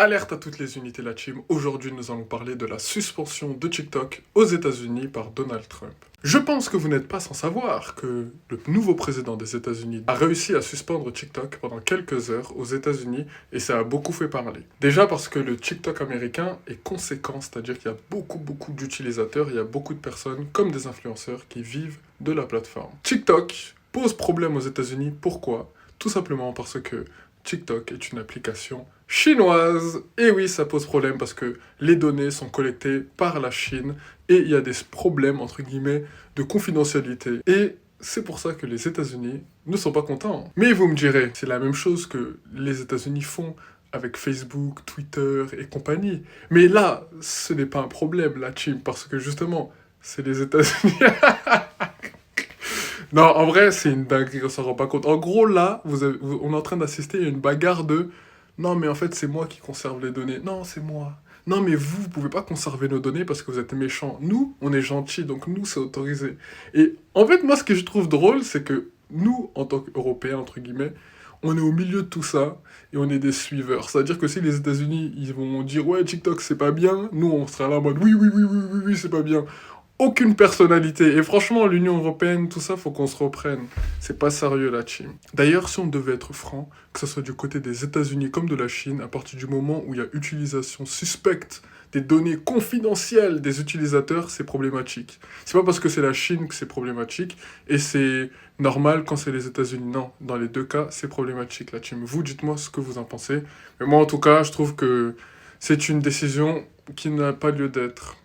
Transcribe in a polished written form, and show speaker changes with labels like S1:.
S1: Alerte à toutes les unités la team, aujourd'hui nous allons parler de la suspension de TikTok aux États-Unis par Donald Trump. Je pense que vous n'êtes pas sans savoir que le nouveau président des États-Unis a réussi à suspendre TikTok pendant quelques heures aux États-Unis et ça a beaucoup fait parler. Déjà parce que le TikTok américain est conséquent, c'est-à-dire qu'il y a beaucoup d'utilisateurs, il y a beaucoup de personnes comme des influenceurs qui vivent de la plateforme. TikTok pose problème aux États-Unis, pourquoi? Tout simplement parce que TikTok est une application chinoise. Et oui, ça pose problème parce que les données sont collectées par la Chine et il y a des problèmes, entre guillemets, de confidentialité. Et c'est pour ça que les États-Unis ne sont pas contents. Mais vous me direz, c'est la même chose que les États-Unis font avec Facebook, Twitter et compagnie. Mais là, ce n'est pas un problème, la Chine, parce que justement, c'est les États-Unis. Non, en vrai, c'est une dinguerie, on s'en rend pas compte. En gros, là, on est en train d'assister à une bagarre de... Non, mais en fait, c'est moi qui conserve les données. Non, c'est moi. Non, mais vous pouvez pas conserver nos données parce que vous êtes méchants. Nous, on est gentils, donc nous, c'est autorisé. Et en fait, moi, ce que je trouve drôle, c'est que nous, en tant qu'Européens, entre guillemets, on est au milieu de tout ça et on est des suiveurs. C'est-à-dire que si les États-Unis, ils vont dire ouais, TikTok, c'est pas bien, nous, on sera là en mode oui, c'est pas bien. Aucune personnalité. Et franchement, l'Union européenne, tout ça, faut qu'on se reprenne. C'est pas sérieux, la Chine. D'ailleurs, si on devait être franc, que ce soit du côté des États-Unis comme de la Chine, à partir du moment où il y a utilisation suspecte des données confidentielles des utilisateurs, c'est problématique. C'est pas parce que c'est la Chine que c'est problématique, et c'est normal quand c'est les États-Unis. Non, dans les deux cas, c'est problématique, la team. Vous, dites-moi ce que vous en pensez. Mais moi, en tout cas, je trouve que c'est une décision qui n'a pas lieu d'être.